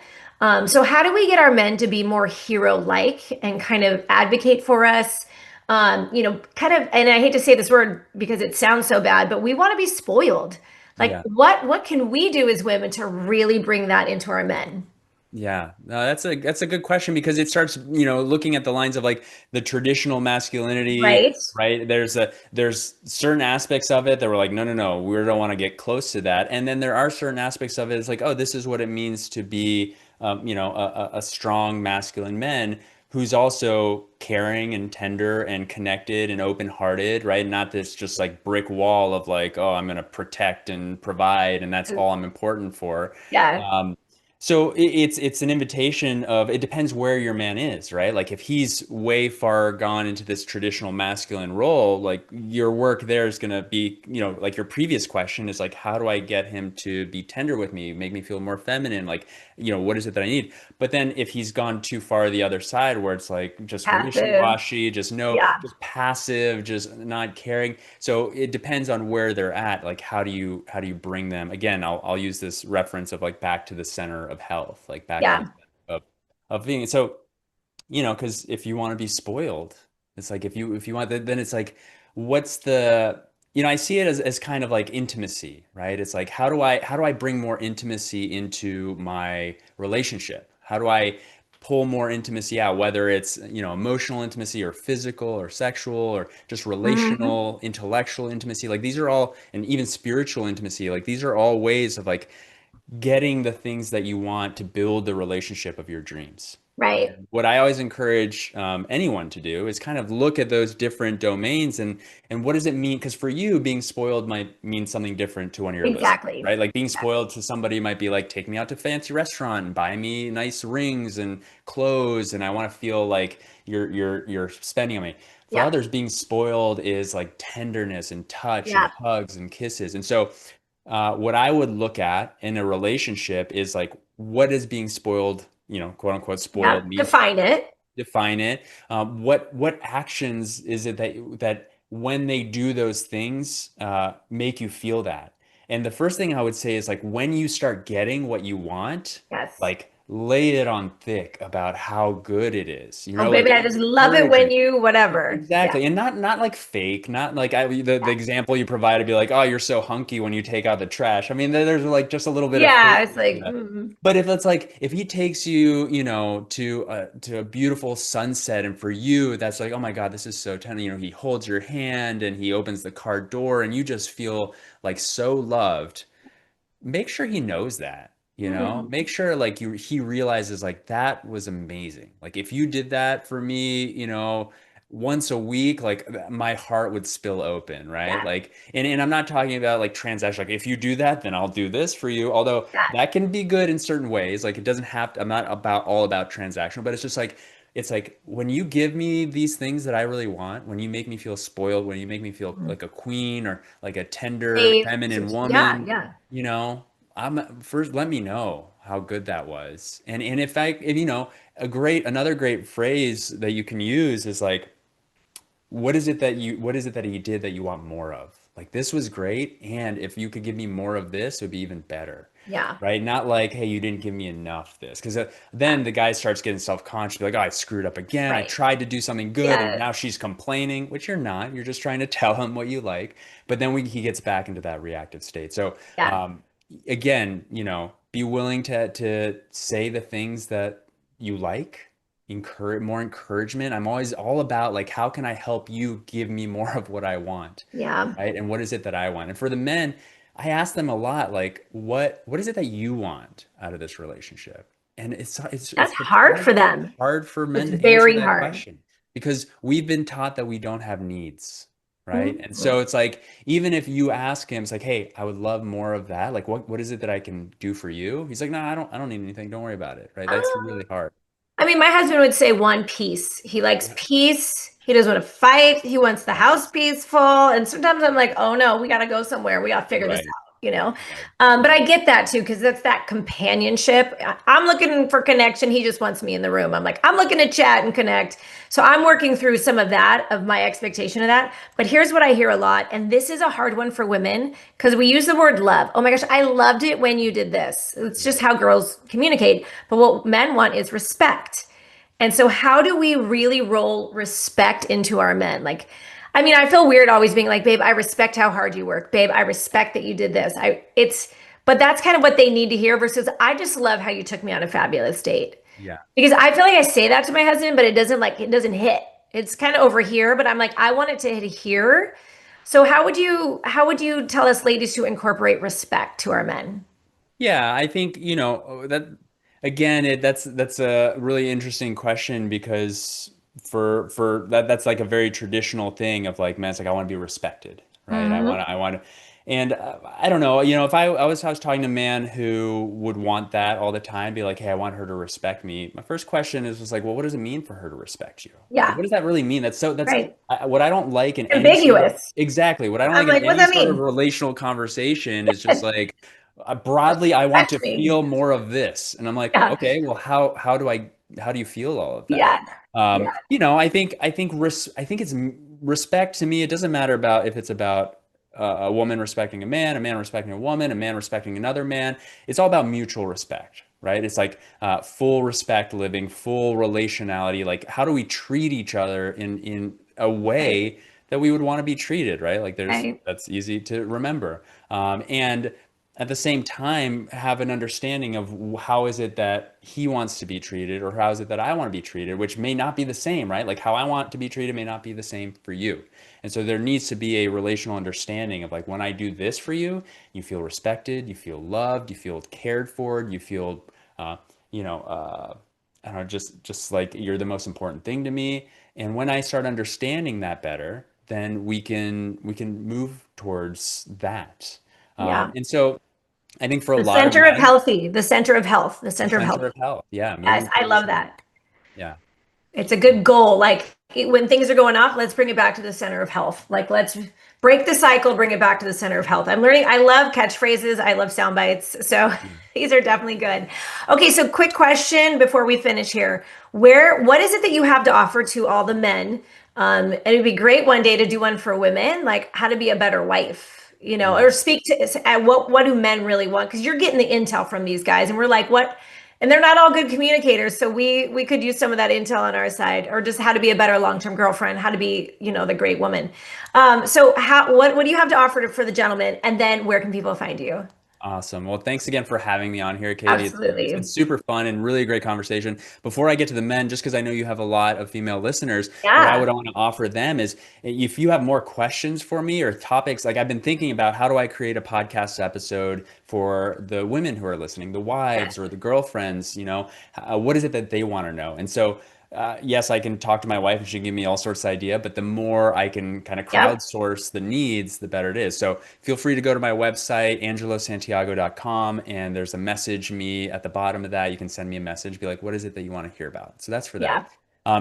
So how do we get our men to be more hero-like and kind of advocate for us? Kind of, and I hate to say this word because it sounds so bad, but we want to be spoiled. Like, yeah. what can we do as women to really bring that into our men? Yeah, no, that's a good question because it starts, looking at the lines of like the traditional masculinity, Right? right? There's certain aspects of it that we're like, no, no, no, we don't want to get close to that. And then there are certain aspects of it. It's like, oh, this is what it means to be, a strong masculine man who's also caring and tender and connected and open-hearted, right? Not this just like brick wall of like, oh, I'm going to protect and provide, and that's all I'm important for. Yeah. Um, so it's an invitation of it depends where your man is, right? Like if he's way far gone into this traditional masculine role, like your work there is going to be, like your previous question is like, how do I get him to be tender with me, make me feel more feminine? Like, what is it that I need? But then if he's gone too far the other side where it's like just Passive. wishy-washy, just no, Yeah. just passive, just not caring. So it depends on where they're at. Like how do you bring them? Again, I'll use this reference of like back to the center of health, like back to the Yeah. center of being. So, because if you want to be spoiled, it's like if you want that, then it's like, what's the I see it as kind of like intimacy, right? It's like how do I bring more intimacy into my relationship? How do I pull more intimacy out, whether it's emotional intimacy or physical or sexual or just Mhm. relational, intellectual intimacy? Like these are all, and even spiritual intimacy, like these are all ways of like getting the things that you want to build the relationship of your dreams. Right. And what I always encourage anyone to do is kind of look at those different domains and what does it mean? Because for you, being spoiled might mean something different to one of your listeners, Exactly. right? Like being spoiled to somebody might be like, take me out to fancy restaurant and buy me nice rings and clothes, and I want to feel like you're spending on me. For Yeah. others, being spoiled is like tenderness and touch and Yeah. hugs and kisses. And so what I would look at in a relationship is like, what is being spoiled, quote unquote, Yeah. spoiled mean to Define it. define it. What actions is it that when they do those things make you feel that? And the first thing I would say is like when you start getting what you want, Yes. like lay it on thick about how good it is. Oh, Like baby, I just love it encourage when it. you whatever. Yeah. Exactly. And not like fake, not like the Yeah. example you provided be like, oh, you're so hunky when you take out the trash. I mean, there's like just a little bit of Yeah, fake it's to like, that. But if it's like if he takes you, to a beautiful sunset, and for you that's like, oh my God, this is so tender. He holds your hand and he opens the car door and you just feel like so loved. Make sure he knows that, mhm. make sure like he realizes like that was amazing. Like if you did that for me, once a week, like my heart would spill open, right? Yeah. Like, and I'm not talking about like transaction, like if you do that, then I'll do this for you. Although Yeah. that can be good in certain ways. Like it doesn't have to, I'm not about all about transactional, but it's like when you give me these things that I really want, when you make me feel spoiled, when you make me feel Mhm. like a queen or like a tender, Safe. feminine Yeah, woman, yeah. you know, I'm first let me know how good that was. And if another great phrase that you can use is like, what is it that he did that you want more of? Like this was great, and if you could give me more of this, it would be even better. Yeah. Right? Not like, hey, you didn't give me enough this. Because Yeah. then the guy starts getting self-conscious, like, oh, I screwed up again. I Right. tried to do something good, and Yeah. now she's complaining, which you're not. You're just trying to tell him what you like. But then he gets back into that reactive state. So Yeah. again, be willing to say the things that you like, encourage more encouragement. I'm always all about like, how can I help you give me more of what I want, Yeah. right? And what is it that I want? And for the men, I ask them a lot, like, what is it that you want out of this relationship? And it's That's hard for surprisingly them. hard for men It's to answer very that hard. question because we've been taught that we don't have needs, right? And Mhm. so it's like, even if you ask him, it's like, hey, I would love more of that. Like, what is it that I can do for you? He's like, no, I don't need anything. Don't worry about it, right? That's really hard. I mean, my husband would say one piece. He likes Yeah. peace. He doesn't want to fight. He wants the Yeah. house peaceful. And sometimes I'm like, oh no, we got to go somewhere. We got to figure this Right. out. Right. But Right. I get that too, because that's that companionship. I'm looking for connection. He just wants me in the room. I'm like, I'm looking to chat and connect. So I'm working through some of that, of my expectation of that. But here's what I hear a lot. And this is a hard one for women because we use the word love. Oh my gosh, I loved it when you did this. It's Yeah. just how girls communicate. But what men want is respect. And so, how do we really roll respect into our men? Like, I mean, I feel weird always being like, babe, I respect how hard you work. Babe, I respect that you did this. But that's kind of what they need to hear versus, I just love how you took me on a fabulous date. Yeah. Because I feel like I say that to my husband, but it doesn't hit. It's kind of over here, but I'm like, I want it to hit here. So how would you tell us ladies to incorporate respect to our men? Yeah, I think, that again, that's a really interesting question because for that's like a very traditional thing of like, man, it's like I want to be respected, right? Hmm. I want to, and I don't know, if I was talking to a man who would want that all the time, be like, hey, I want her to respect me. My first question is was like, well, what does it mean for her to respect you? Like, Yeah, what does that really mean? That's right. what I don't like in any sort of Ambiguous. exactly what I don't I'm like in like, what's any that sort of mean? relational conversation is just like broadly, I want Respect to me. feel more of this. And I'm like, Yeah. okay, well, how do you feel all of that? Yeah. Yeah. I think it's respect to me. It doesn't matter about if it's about a woman respecting a man respecting a man respecting another man. It's all about mutual respect, right? It's like full respect living, full relationality. Like, how do we treat each other in a Right. way that we would want to be treated, right? Like, Right. that's easy to remember. And at the same time have an understanding of how is it that he wants to be treated or how is it that I want to be treated, which may not be the same, right? Like how I want to be treated may not be the same for you. And so there needs to be a relational understanding of like, when I do this for you, you feel respected, you feel loved, you feel cared for, you feel, uh, you know, uh, I don't know, just like you're the most important thing to me. And when I start understanding that better, then we can move towards that. Yeah. And so I think for a The lot of center of men, healthy, the center of health, the the center of health. center of health, yeah, Yes, moving I towards love that. that. Yeah. It's a good goal. Like when things are going off, let's bring it back to the center of health. Like let's break the cycle, bring it back to the center of health. I'm learning. I love catchphrases. I love sound bites. So Yeah. these are definitely good. Okay, so quick question before we finish here. What is it that you have to offer to all the men? And it'd be great one day to do one for women, like how to be a better wife, or Yeah. speak to at what do men really want? Because you're getting the intel from these guys, and we're like, what? and they're not all good communicators. So we could use some of that intel on our side, or just how to be a better long-term girlfriend, how to be, the great woman. So what do you have to offer for the gentleman? And then where can people find you? Awesome. Well, thanks again for having me on here, Katie. It's been Absolutely. super fun and really great conversation. Before I get to the men, just because I know you have a lot of female listeners, what I would Yeah. want to offer them is if you have more questions for me or topics, like I've been thinking about how do I create a podcast episode for the women who are listening, the Yeah. wives or the girlfriends, what is it that they want to know? And so yes, I can talk to my wife and she can give me all sorts of idea, but the more I can kind of Yep. crowdsource the needs, the better it is. So feel free to go to my website, angelosantiago.com, and there's a message me at the bottom of that. You can send me a message, be like, what is it that you want to hear about? So that's for that. Yeah.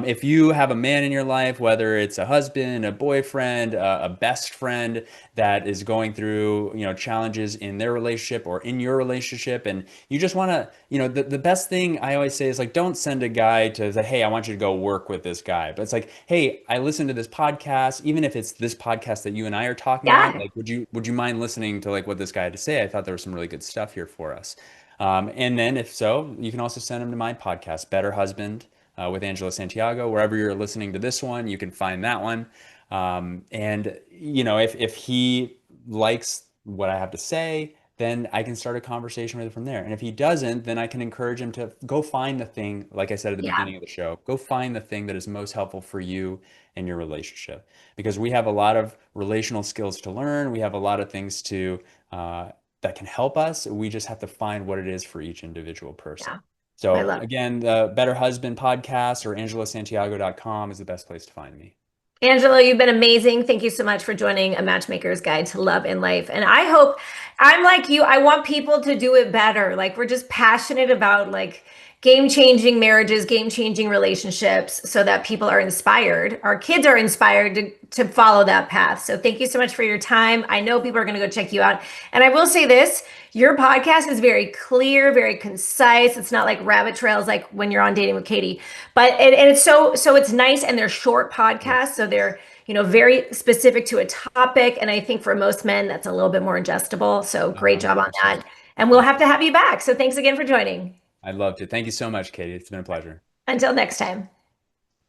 If you have a man in your life, whether it's a husband, a boyfriend, a best friend that is going through, challenges in their relationship or in your relationship, and you just want to, the best thing I always say is like, don't send a guy to say, hey, I want you to go work with this guy. But it's like, hey, I listened to this podcast, even if it's this podcast that you and I are talking about, Yeah. like, would you mind listening to like what this guy had to say? I thought there was some really good stuff here for us. And then if so, you can also send him to my podcast, Better Husband with Angelo Santiago. Wherever you're listening to this one, you can find that one. And if he likes what I have to say, then I can start a conversation with him from there. And if he doesn't, then I can encourage him to go find the thing, like I said at the Yeah. beginning of the show, go find the thing that is most helpful for you and your relationship. Because we have a lot of relational skills to learn. We have a lot of things that can help us. We just have to find what it is for each individual person. Yeah. I So love it. again, the Better Husband podcast or angelosantiago.com is the best place to find me. Angela, you've been amazing. Thank you so much for joining A Matchmaker's Guide to Love and Life. And I hope I'm like you. I want people to do it better. Like we're just passionate about like game-changing marriages, game-changing relationships so that people are inspired. Our kids are inspired to follow that path. So thank you so much for your time. I know people are going to go check you out. And I will say this, your podcast is very clear, very concise. It's not like rabbit trails like when you're on Dating with Katy. But and it's so it's nice, and they're short Yeah, podcasts, so they're very specific to a topic. And I think for most men, that's a little bit more ingestible. So great job on 100%. that. And we'll Thank have you. to have you back. So thanks again for joining. I'd love to. Thank you so much, Katie. It's been a pleasure. Until next time.